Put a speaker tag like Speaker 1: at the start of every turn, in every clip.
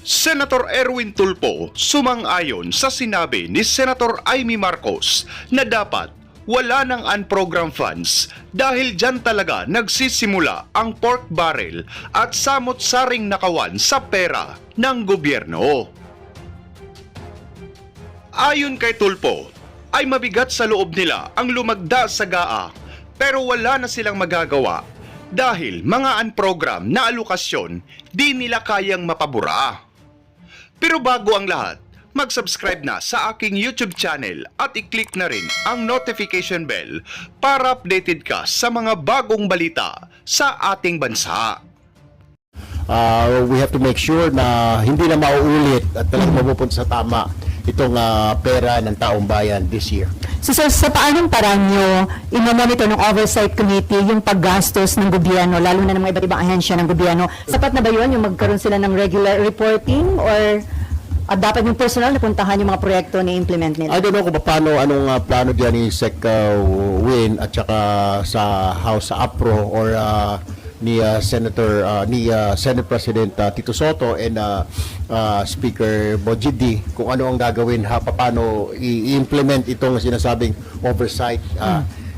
Speaker 1: Senator Erwin Tulfo sumang-ayon sa sinabi ni Senator Amy Marcos na dapat wala ng unprogrammed funds dahil dyan talaga nagsisimula ang pork barrel at samot-saring nakawan sa pera ng gobyerno. Ayon kay Tulfo, ay mabigat sa loob nila ang lumagda sa GAA pero wala na silang magagawa dahil mga unprogrammed na alokasyon di nila kayang mapabura. Pero bago ang lahat, mag-subscribe na sa aking YouTube channel at i-click na rin ang notification bell para updated ka sa mga bagong balita sa ating bansa.
Speaker 2: We have to make sure na hindi na mauulit at talagang mapupunta sa tama itong pera ng taong bayan this year.
Speaker 3: So sa paanong parang nyo ino-monitor ng Oversight Committee yung paggastos ng gobyerno, lalo na ng mga iba't ibang ahensya ng gobyerno? Sapat na ba yun yung magkaroon sila ng regular reporting or dapat yung personal na puntahan yung mga proyekto na implement nila?
Speaker 2: I don't know kung paano, anong plano dyan ni Sec Win at saka sa House sa APRO or ni Senate President Tito Soto and Speaker Bojidi kung ano ang gagawin, paano i-implement itong sinasabing oversight.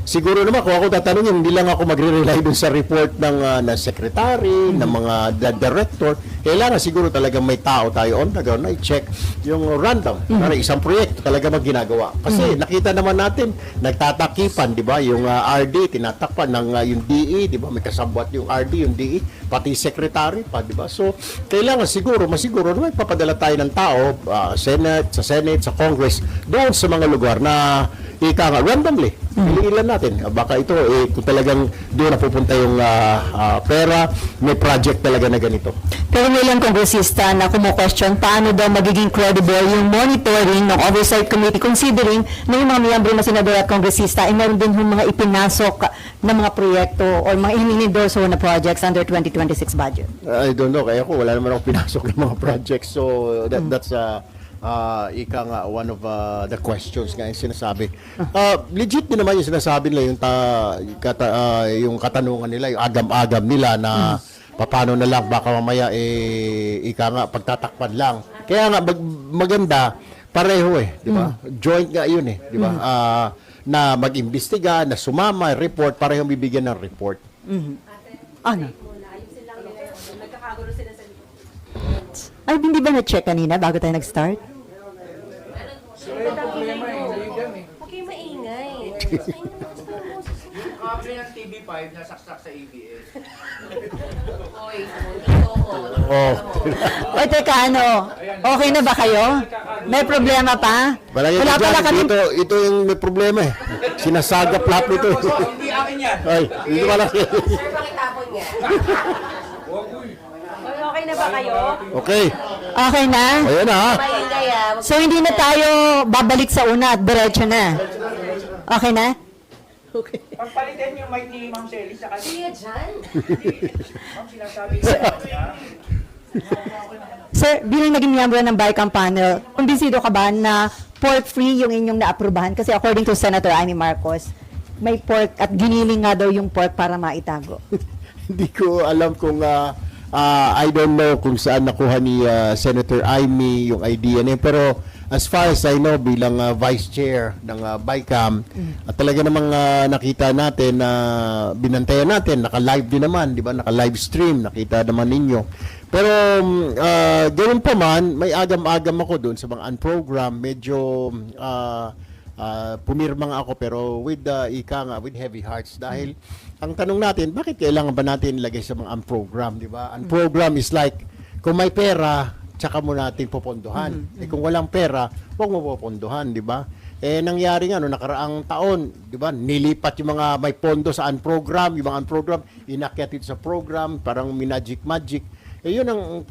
Speaker 2: Siguro naman kung ako tatanungin, hindi lang ako magre-rely dun sa report ng secretary, ng mga director. Kailangan siguro talagang may tao tayo on the ground na i-check yung random para isang proyekto talaga ginagawa. Kasi nakita naman natin, nagtatakipan, di ba? Yung RD, tinatakpan ng yung DE, di ba? May kasabwat yung RD, yung DE, pati secretary pa, di ba? So, kailangan siguro, masiguro, may papadala tayo ng tao, Senate, sa Congress, doon sa mga lugar na randomly, piliin natin. Baka ito, kung talagang doon napupunta yung pera, may project talaga na ganito.
Speaker 3: Pero may ilang kongresista na kumu-question paano daw magiging credible yung monitoring ng Oversight Committee considering na yung mga miyembro na senador at kongresista ay meron din yung mga ipinasok na mga proyekto o mga in-endorse na projects under 2026 budget.
Speaker 2: I don't know, kaya wala naman akong pinasok ng mga projects. So, that's one of the questions nga yung sinasabi. Legit din naman yung sinasabi nila, yung katanungan nila, yung agam-agam nila na paano na lang, baka mamaya pagtatakpan lang. Kaya nga, maganda, pareho di ba? Joint nga yun di ba? Na mag-imbestiga, na sumama, report, parehong bibigyan ng report.
Speaker 3: Ano? Ay, hindi ba na-check kanina bago tayo nag-start?
Speaker 4: Huwag kayo maingay.
Speaker 5: Yung kable ng TV5 nasaksak sa ABS.
Speaker 4: Oy,
Speaker 3: Oy, teka, okay na ba kayo? May problema pa? Wala pala kami.
Speaker 2: Ito yung may problema Sinasagap lahat nito.
Speaker 5: Hindi akin yan.
Speaker 2: Ay, hindi pala.
Speaker 4: Sir, pakitapon niya. Okay na ba kayo?
Speaker 2: Okay.
Speaker 3: Okay na?
Speaker 2: Ayan na
Speaker 4: Maingay
Speaker 3: So, hindi na tayo babalik sa una at diretso na. Okay na? Okay.
Speaker 5: Pagpalitin yung mic ni Ma'am Shelly sa kanila.
Speaker 4: Siya dyan.
Speaker 5: Ma'am, sinasabi niya.
Speaker 3: Sir, bilang naging miyembro ng BICAM panel, kumbinsido ka ba na pork-free yung inyong naaprubahan? Kasi according to Senator Amy Marcos, may pork at giniling nga daw yung pork para maitago.
Speaker 2: Hindi ko alam kung I don't know kung saan nakuha ni Senator Amy yung idea niya, pero as far as I know, bilang vice chair ng BICAM, at talaga namang nakita natin na binantayan natin, naka-live din naman, di ba? Naka-live stream, nakita naman ninyo. Pero ganoon pa man, may agam-agam ako doon sa mga unprogram, medyo pumirma nga ako pero with with heavy hearts dahil ang tanong natin, bakit kailangan ba natin ilagay sa mga unprogram, di ba? Unprogram is like kung may pera, tsaka mo natin popondohan. Kung walang pera, huwag mo popondohan, di ba? Nangyari nga nakaraang taon, di ba? Nilipat yung mga may pondo sa unprogram, yung mga unprogram inakyat ito sa program, parang magic. Yun ang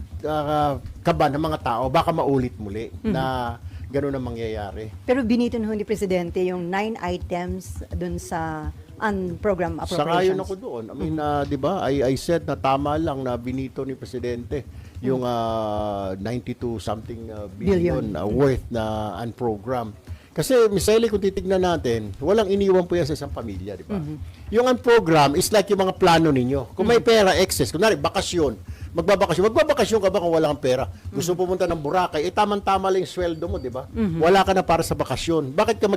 Speaker 2: kaba ng mga tao, baka maulit muli na gano'n ang mangyayari.
Speaker 3: Pero binito na ni Presidente yung 9 items dun sa program appropriations.
Speaker 2: Sangayon ako doon. I mean, di ba, I said na tama lang na binito ni Presidente yung 92 something billion worth na unprogram. Kasi, misali, kung titignan natin, walang iniwan po yan sa isang pamilya, di ba? Yung unprogram is like yung mga plano ninyo. Kung may pera, excess, kunwari, bakasyon, Magbabakasyon ka ba kung wala kang pera? Gusto pumunta ng Boracay, tamang-tama lang yung sweldo mo, di ba? Wala ka na para sa bakasyon. Bakit ka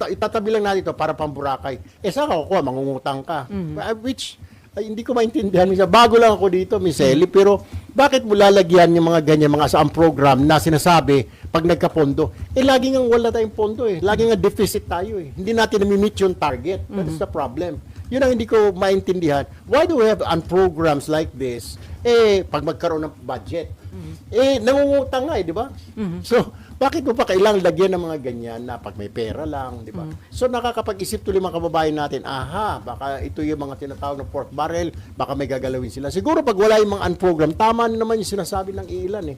Speaker 2: itatabi lang natin ito para pang Boracay? Saan ka kukuha? Mangungutang ka. Which, hindi ko maintindihan. Bago lang ako dito, Miss Ellie, pero bakit mo lalagyan yung mga ganyan, mga saang program na sinasabi pag nagkapondo? Lagi nga wala tayong pondo eh. Lagi nga deficit tayo eh. Hindi natin nami-meet yung target. That is the problem. Yun ang hindi ko maintindihan. Why do we have programs like this? Pag magkaroon ng budget. Nangungutang nga di ba? So, bakit mo pa kailangang lagyan ng mga ganyan na pag may pera lang, di ba? So, nakakapag-isip tuloy mga kababayan natin, baka ito yung mga tinatawag na pork barrel, baka may gagalawin sila. Siguro pag wala yung mga unprogram, tama na naman yung sinasabi ng ilan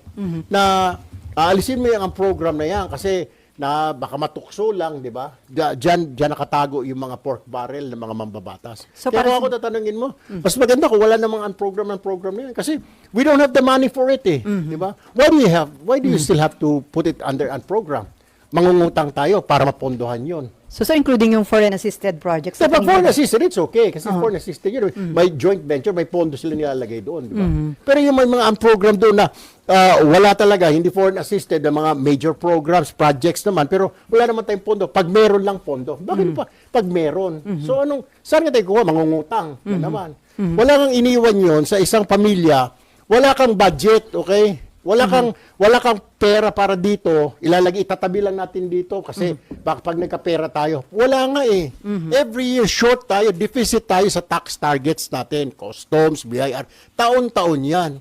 Speaker 2: na aalisin mo yung program na yan kasi na baka matukso lang, di ba? Diyan nakatago yung mga pork barrel ng mga mambabatas.
Speaker 3: So,
Speaker 2: Kaya kung ako tatanungin mo, mas maganda kung wala namang program ng program na yan. Kasi we don't have the money for it eh. Di ba? Why do you still have to put it under program? Mangungutang tayo para mapondohan yon.
Speaker 3: So including yung foreign assisted projects.
Speaker 2: Pag foreign assisted, it's okay. Kasi foreign assisted, may joint venture, may pondo sila nilalagay doon. Di ba? Pero yung may mga program doon na wala talaga, hindi foreign assisted, na mga major programs, projects naman, pero wala naman tayong pondo. Pag meron lang pondo. Bakit pa? Pag meron. So saan ka tayo kuha? Mangungutang na naman. Wala kang iniwan yon sa isang pamilya. Wala kang budget, okay? Wala kang pera para dito, itatabi lang natin dito kasi pag nagkapera tayo. Wala nga eh. Every year short tayo, deficit tayo sa tax targets natin, customs, BIR, taon-taon 'yan.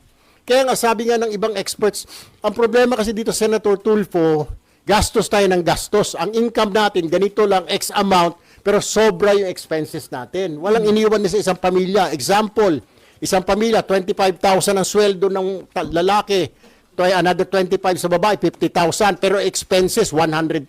Speaker 2: Kaya nga sabi nga ng ibang experts, ang problema kasi dito Senator Tulfo, gastos tayo ng gastos. Ang income natin ganito lang X amount, pero sobra yung expenses natin. Walang iniwan na sa isang pamilya. Example, isang pamilya 25,000 ang sweldo ng lalaki. Another 25 sa babae, 50,000. Pero expenses, 100,000.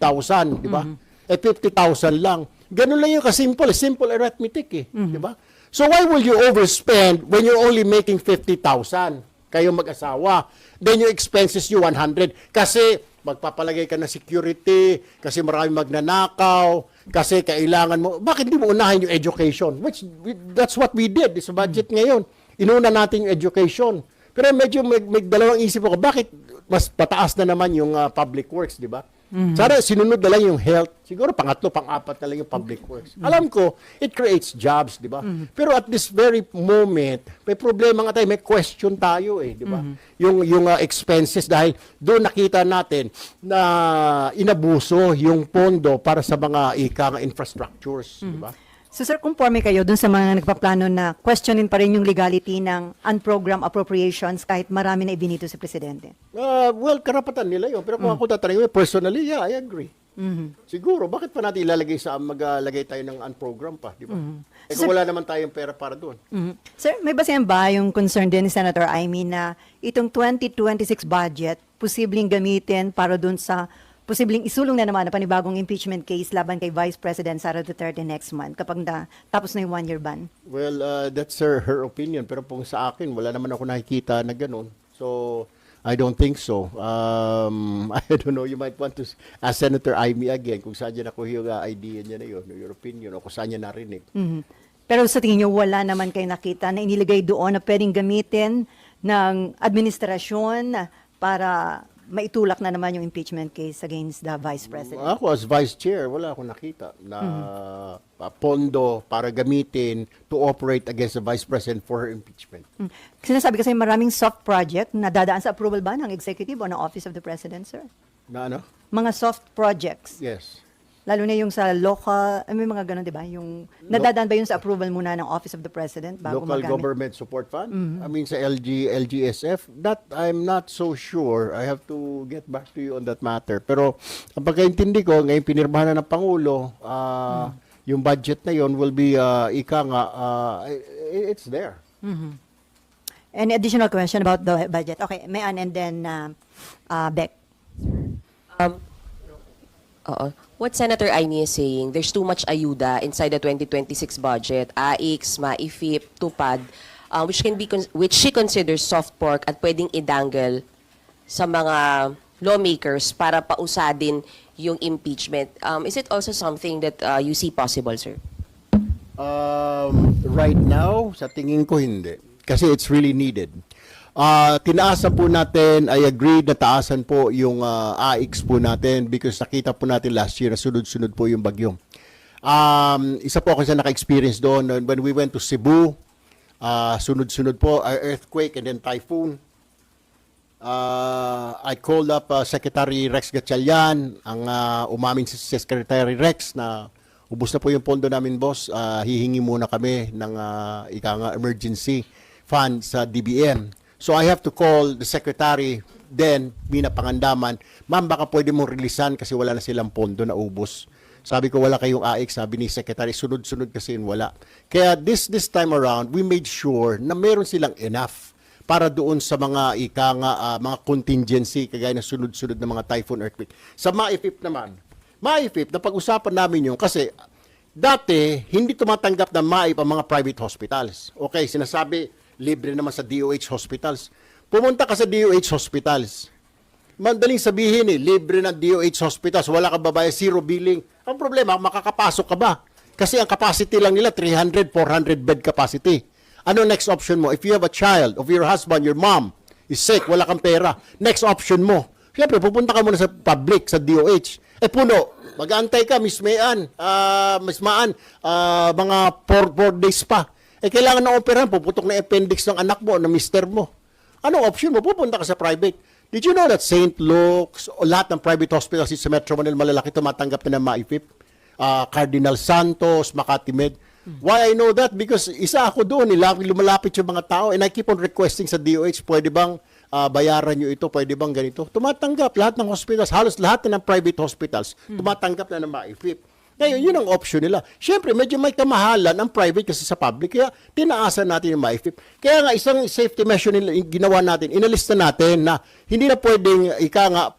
Speaker 2: Di ba? 50,000 lang. Ganun lang yung kasimple. Simple arithmetic eh. Di ba? So why will you overspend when you're only making 50,000? Kayo mag-asawa. Then yung expenses you 100. Kasi magpapalagay ka ng security, kasi marami magnanakaw, kasi kailangan mo. Bakit hindi mo unahin yung education? That's what we did sa budget ngayon. Inuna natin yung education. Pero medyo may dalawang isip ako, bakit mas pataas na naman yung public works, di ba? Sana sinunod na lang yung health. Siguro pangatlo, pang-apat na lang yung public works. Alam ko, it creates jobs, di ba? Pero at this very moment, may problema nga tayo, may question tayo eh, di ba? Yung expenses dahil doon nakita natin na inabuso yung pondo para sa mga infrastructures, di ba?
Speaker 3: So sir, conforme kayo dun sa mga nagpaplano na questionin pa rin yung legality ng unprogrammed appropriations kahit marami na ibinito si Presidente?
Speaker 2: Well, karapatan nila yun. Pero kung ako tatanungin, personally, yeah, I agree. Siguro, bakit pa natin maglagay tayo ng unprogram pa, di ba? Kung wala naman tayong pera para doon.
Speaker 3: Sir, may basehan ba yung concern din ni Senator Amy na itong 2026 budget posibleng gamitin para doon sa posibleng isulong na naman na panibagong impeachment case laban kay Vice President Sara Duterte next month kapag tapos na yung one-year ban?
Speaker 2: Well, that's her opinion. Pero kung sa akin, wala naman ako nakikita na ganun. So, I don't think so. I don't know, you might want to ask Senator Amy again kung saan niya nakuha yung idea niya na yun, your opinion, o kung saan niya narinig.
Speaker 3: Pero sa tingin niyo, wala naman kayo nakita na inilagay doon na pwedeng gamitin ng administrasyon para maitulak na naman yung impeachment case against the Vice President?
Speaker 2: Ako as Vice Chair, wala akong nakita na pondo para gamitin to operate against the Vice President for her impeachment.
Speaker 3: Sinasabi kasi maraming soft project na dadaan sa approval ba ng Executive o ng Office of the President, sir?
Speaker 2: Na ano?
Speaker 3: Mga soft projects.
Speaker 2: Yes.
Speaker 3: Lalo na yung sa local, may mga ganun, di ba? Yung, nadadaan ba yun sa approval muna ng Office of the President bago
Speaker 2: Local
Speaker 3: magamit?
Speaker 2: Government Support Fund? I mean sa LGSF, that I'm not so sure. I have to get back to you on that matter. Pero ang pagkaintindi ko, ngayon pinirmahan na ng Pangulo, yung budget na yon will be, it's there.
Speaker 3: Any additional question about the budget? Okay, Mayan and then Beck.
Speaker 6: What Senator Amy is saying, there's too much ayuda inside the 2026 budget, AIX, MAIFIP, TUPAD, which she considers soft pork at pwedeng idangle sa mga lawmakers para pausadin yung impeachment. Is it also something that you see possible, sir?
Speaker 2: Right now, sa tingin ko hindi. Kasi it's really needed. Tinaasan po natin, I agreed na taasan po yung AIX po natin because nakita po natin last year na sunod-sunod po yung bagyo. Isa po ako sa naka-experience doon when we went to Cebu, sunod-sunod po, earthquake and then typhoon. I called up Secretary Rex Gatchalian, ang umamin si Secretary Rex na ubos na po yung pondo namin, boss. Hihingi muna kami ng emergency fund sa DBM. So I have to call the secretary then, Mina Pangandaman, ma'am, baka pwede mong releasean kasi wala na silang pondo na ubos. Sabi ko, wala kayong AIX, sabi ni secretary, sunod-sunod kasi yun, wala. Kaya this time around, we made sure na meron silang enough para doon sa mga mga contingency, kagaya ng sunod-sunod na mga typhoon, earthquake. Sa MAIFIP naman, MAIFIP, napag-usapan namin yung kasi dati, hindi tumatanggap ng MAIP ang mga private hospitals. Okay, sinasabi, libre naman sa DOH hospitals. Pumunta ka sa DOH hospitals. Madaling sabihin libre ng DOH hospitals, wala ka babayad, zero billing. Ang problema, makakapasok ka ba? Kasi ang capacity lang nila, 300, 400 bed capacity. Ano next option mo? If you have a child, of your husband, your mom is sick, wala kang pera, next option mo. Siyempre, pupunta ka muna sa public, sa DOH. Puno, mag-aantay ka, Miss Maan, mga 4 days pa. Kailangan na operahan, puputok na appendix ng anak mo, ng mister mo. Anong option mo? Pupunta ka sa private. Did you know that St. Luke's, o lahat ng private hospitals sa Metro Manila, malalaki, tumatanggap na ng MAIFIP? Cardinal Santos, Makati Med. Why I know that? Because isa ako doon, lumalapit yung mga tao, and I keep on requesting sa DOH, pwede bang bayaran nyo ito, pwede bang ganito? Tumatanggap lahat ng hospitals, halos lahat ng private hospitals, tumatanggap na ng MAIFIP. Ngayon, yun ang option nila. Siyempre, medyo may kamahalan ang private kasi sa public. Kaya, tinaasan natin yung MAIFIP. Kaya nga, isang safety measure nila, ginawa natin, inalista natin na hindi na pwedeng,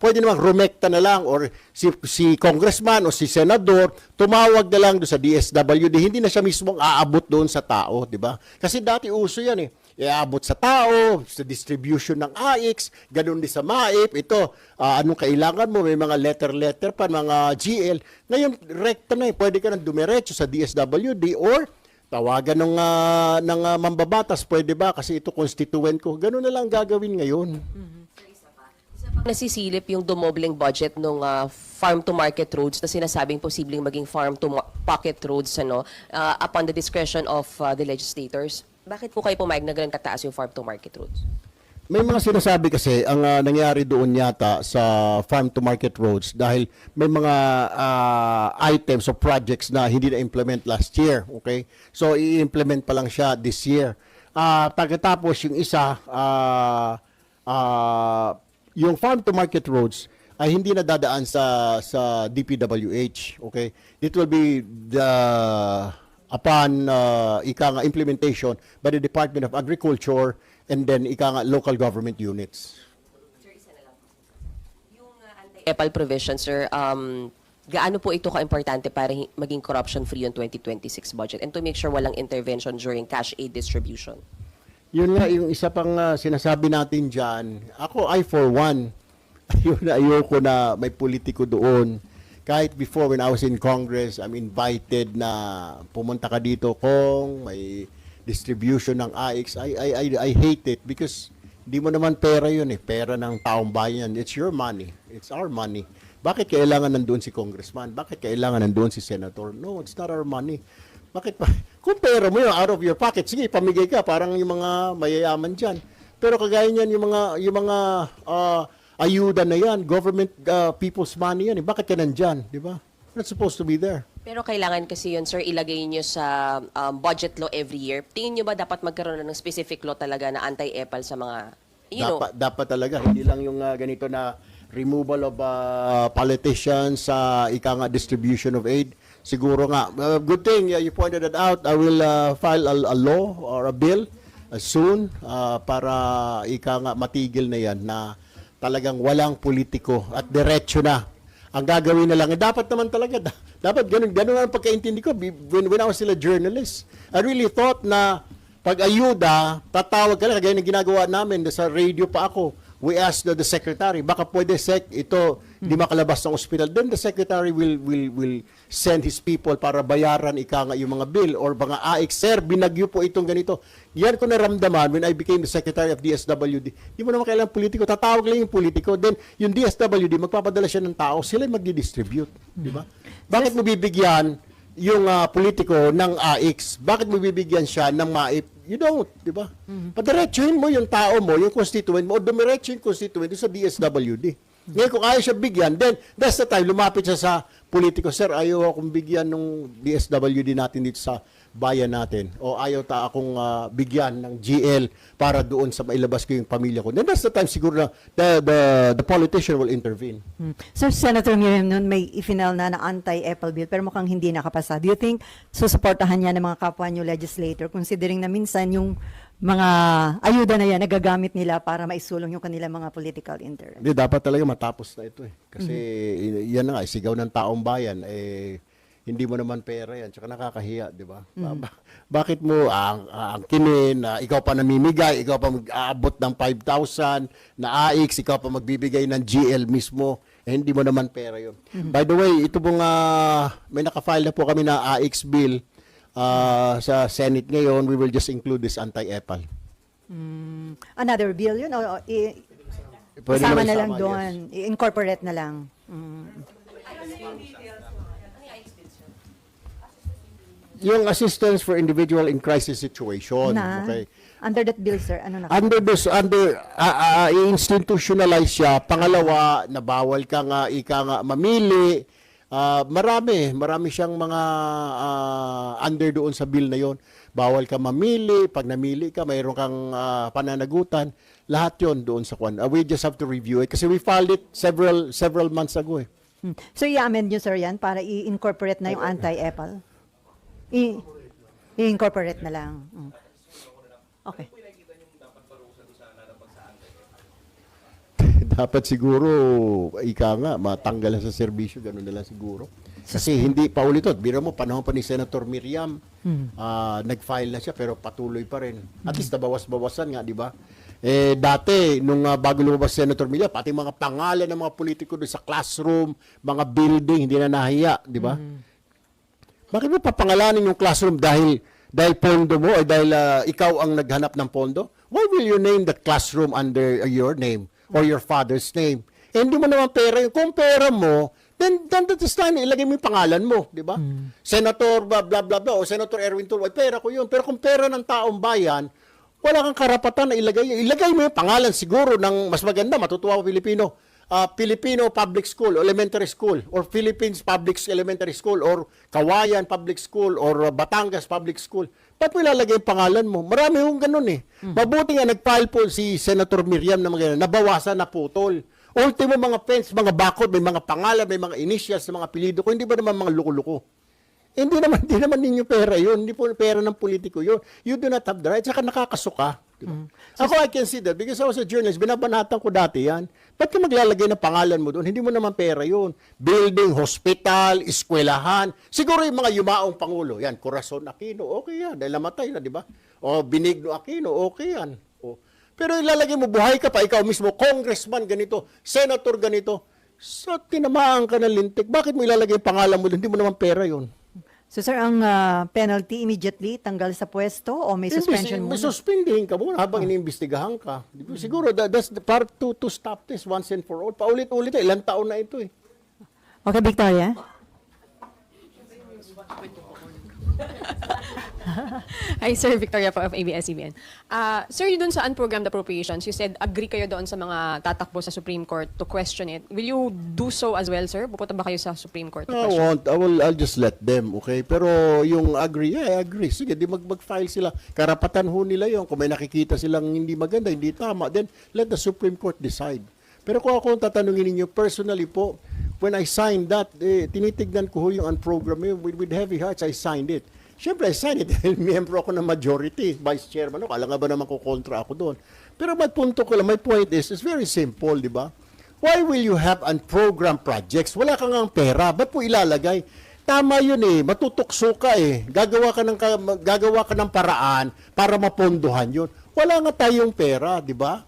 Speaker 2: pwede namang rumekta na lang or si congressman o si senador, tumawag na lang doon sa DSWD. Hindi na siya mismo aabot doon sa tao, di ba? Kasi dati uso yan iaabot sa tao, sa distribution ng AIX, ganun din sa MAIP, ito, anong kailangan mo, may mga letter pa, mga GL. Ngayon, rekta na pwede ka nang dumiretso sa DSWD or tawagan ng mambabatas, pwede ba? Kasi ito constituent ko. Ganun na lang gagawin ngayon.
Speaker 6: Nasisilip yung dumobleng budget ng farm-to-market roads na sinasabing posibleng maging farm-to-pocket roads upon the discretion of the legislators. Bakit po kayo pumayag na ganun kataas yung farm-to-market roads?
Speaker 2: May mga sinasabi kasi ang nangyari doon yata sa farm-to-market roads dahil may mga items o projects na hindi na-implement last year. Okay? So, i-implement pa lang siya this year. Pagkatapos yung isa, yung farm-to-market roads ay hindi na dadaan sa DPWH. Okay? It will be upon implementation by the Department of Agriculture and then local government units.
Speaker 6: Sir, isa na lang. Yung anti-EPAL provision, sir, gaano po ito ka-importante para maging corruption-free yung 2026 budget and to make sure walang intervention during cash aid distribution?
Speaker 2: Yun nga, yung isa pang sinasabi natin dyan, ako, I for one, ayoko na may politiko doon. Kahit before, when I was in Congress, I'm invited na pumunta ka dito kung may distribution ng AIX. I hate it because di mo naman pera yun pera ng taong bayan. It's your money. It's our money. Bakit kailangan nandoon si congressman? Bakit kailangan nandoon si senator? No, it's not our money. Bakit pa? Kung pera mo yun out of your pocket, sige, pamigay ka, parang yung mga mayayaman dyan. Pero kagaya niyan, yung mga ayuda na yan, government people's money yan. Bakit ka nandyan? Di ba? Not supposed to be there.
Speaker 6: Pero kailangan kasi yun, sir, ilagay nyo sa budget law every year. Tingin nyo ba dapat magkaroon ng specific law talaga na anti-EPAL sa mga,
Speaker 2: Dapat talaga. Hindi lang yung ganito na removal of politicians sa distribution of aid. Siguro nga. Good thing you pointed it out. I will file a law or a bill soon para matigil na yan na talagang walang politiko at diretso na. Ang gagawin na lang, dapat naman talaga, dapat ganun ang pagkaintindi ko when I was still a journalist. I really thought na pag ayuda, tatawag ka lang, kagaya ng ginagawa namin, sa radio pa ako, we asked the secretary, baka pwede ito di makalabas ng ospital. Then the secretary will send his people para bayaran yung mga bill or mga AX. Sir, binagyo po itong ganito. Yan ko naramdaman when I became the secretary of DSWD. Di mo naman kailangan politiko. Tatawag lang yung politiko. Then yung DSWD, magpapadala siya ng tao. Sila yung magdi-distribute. Di ba? Bakit mo bibigyan yung politiko ng AX? Bakit mo bibigyan siya ng MAIP? You don't, di ba? Padiretsuhin mo yung tao mo, yung constituent mo, o dumiretso yung constituent sa DSWD. Ngayon, kung ayaw siya bigyan, then that's the time, lumapit siya sa politiko, sir, ayaw akong bigyan ng DSWD natin dito sa bayan natin. O ayaw akong bigyan ng GL para doon sa mailabas ko yung pamilya ko. Then that's the time siguro na the politician will intervene.
Speaker 3: So, Senator Miriam, noon may ifinal na anti-EPAL bill pero mukhang hindi nakapasa. Do you think susuportahan niya ng mga kapwa niyo legislator considering na minsan yung mga ayuda na yan nagagamit nila para maisulong yung kanilang mga political interest?
Speaker 2: Hindi, dapat talaga matapos na ito eh. Kasi yan na nga, sigaw ng taong bayan, hindi mo naman pera yan. Tsaka nakakahiya, di ba? Bakit mo angkinin, ikaw pa namimigay, ikaw pa mag-aabot ng 5,000 na AX, ikaw pa magbibigay ng GL mismo, hindi mo naman pera yun. By the way, ito pong may nakafile na po kami na AX bill sa Senate ngayon. We will just include this anti-EPAL.
Speaker 3: Another bill yun? O
Speaker 2: Pwede
Speaker 3: isama
Speaker 2: naman
Speaker 3: na lang
Speaker 2: isama,
Speaker 3: doon? I-incorporate na lang?
Speaker 2: Yung assistance for individual in crisis situation.
Speaker 3: Na,
Speaker 2: Okay.
Speaker 3: under that bill, sir, ano na?
Speaker 2: I-institutionalize siya. Pangalawa, na bawal ka nga, mamili. Marami siyang mga under doon sa bill na yon. Bawal ka mamili. Pag namili ka, mayroon kang pananagutan. Lahat yon doon sa kwan. We just have to review it kasi we filed it several months ago eh.
Speaker 3: So, i-amend nyo, sir, yan para i-incorporate na yung anti-EPAL? I-incorporate na lang. Okay.
Speaker 2: Dapat siguro, matanggal sa serbisyo, gano'n na lang siguro. Kasi hindi pa ulit. Biro mo, panahon pa ni Senator Miriam, nag-file na siya pero patuloy pa rin. At least nabawas-bawasan nga, di ba? Dati, nung bago lumabas Senator Miriam, pati mga pangalan ng mga politiko doon sa classroom, mga building, hindi na nahiya, di ba? Bakit mo papangalanin yung classroom dahil pondo mo o dahil ikaw ang naghanap ng pondo? Why will you name the classroom under your name or your father's name? Hindi mo naman pera yun. Kung pera mo, then that's time, ilagay mo yung pangalan mo, di ba? Senator blah, blah, blah, blah, o Senator Erwin Tulfo, pera ko yun. Pero kung pera ng taong bayan, wala kang karapatan na ilagay. Ilagay mo yung pangalan siguro ng mas maganda, matutuwa ko Pilipino. Filipino Public School, Elementary School, or Philippines Public Elementary School, or Kawayan Public School, or Batangas Public School. Ba't mo ilalagay yung pangalan mo? Marami hong ganun eh. Mabuti nga nag-file po si Senator Miriam na mga nabawasan na putol. Ultimo mga fence, mga bakod, may mga pangalan, may mga initials, mga apelido ko, hindi ba naman mga luko-luko? Hindi naman ninyo pera yun. Hindi po pera ng politiko yun. You do not have the right. Saka nakakasuka. Diba? Ako, I can see that because I was a journalist. Binabanatan ko dati yan. Ba't ka maglalagay ng pangalan mo doon? Hindi mo naman pera yun. Building, hospital, eskwelahan. Siguro yung mga yumaong pangulo. Yan, Corazon Aquino, okay yan. Dahil namatay na, di ba? O Benigno Aquino, okay yan. O, pero ilalagay mo, buhay ka pa, ikaw mismo, congressman ganito, senator ganito. So, tinamaan ka ng lintik. Bakit mo ilalagay yung pangalan mo doon? Hindi mo naman pera yun.
Speaker 3: So, sir, ang penalty immediately tanggal sa pwesto o may suspension muna?
Speaker 2: May suspending ka muna habang iniimbestigahan ka. Siguro, that's the part to stop this once and for all. Paulit-ulit, ilang taon na ito eh.
Speaker 3: Okay, Victoria?
Speaker 7: Hi, Sir. Victoria po of ABS-CBN. Sir, dun sa unprogrammed appropriations, you said agree kayo doon sa mga tatakbo sa Supreme Court to question it. Will you do so as well, sir? Pupunta ba kayo sa Supreme Court to question?
Speaker 2: I'll just let them, okay? Pero yung agree, I agree. Sige, di mag-file sila. Karapatan ho nila yun. Kung may nakikita silang hindi maganda, hindi tama, then let the Supreme Court decide. Pero kung ako tatanungin ninyo, personally po, when I signed that, tinitignan ko ho yung unprogrammed, with heavy hearts, I signed it. Siyempre, I signed it dahil miyembro ako ng majority, vice chairman ako. Alam nga ba naman kukontra ako doon. Pero my point is, it's very simple, di ba? Why will you have unprogrammed projects? Wala kang ang pera. Ba't po ilalagay? Tama yun eh. Matutukso ka eh. Gagawa ka ng paraan para mapondohan yun. Wala nga tayong pera, di ba?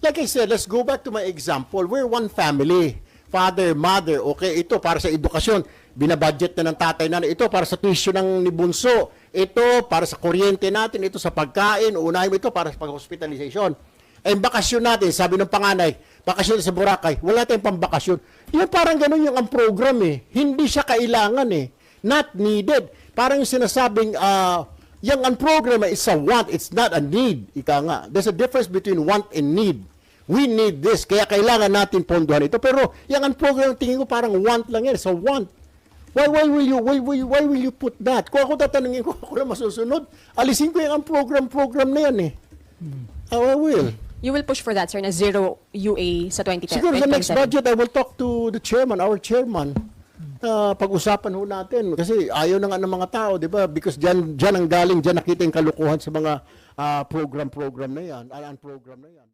Speaker 2: Like I said, let's go back to my example. We're one family. Father, mother, okay, ito para sa edukasyon. Binabudget na ng tatay na ito para sa tuition ng ni Bunso. Ito para sa kuryente natin, ito sa pagkain, unahin mo ito para sa pag-hospitalization. Eh, bakasyon natin, sabi ng panganay, bakasyon sa Boracay, wala tayong pambakasyon. Yan parang ganun yung ang program eh. Hindi siya kailangan eh. Not needed. Parang yung sinasabing, yung ang program is a want, it's not a need. Ika nga. There's a difference between want and need. We need this, kaya kailangan natin pondohan ito. Pero yung ang program, tingin ko parang want lang yan. So want. Why will you put that? Kung ako tatanungin ko, ako lang masusunod. Alisin ko yung ang program na yan eh. I will.
Speaker 7: You will push for that, sir, na zero UA sa 2010.
Speaker 2: Siguro the next
Speaker 7: 2027.
Speaker 2: budget, I will talk to the chairman, our chairman. Pag-usapan ho natin. Kasi ayaw na nga ng mga tao, di ba? Because dyan ang galing, dyan nakita yung kalukuhan sa mga program na yan, program na yan.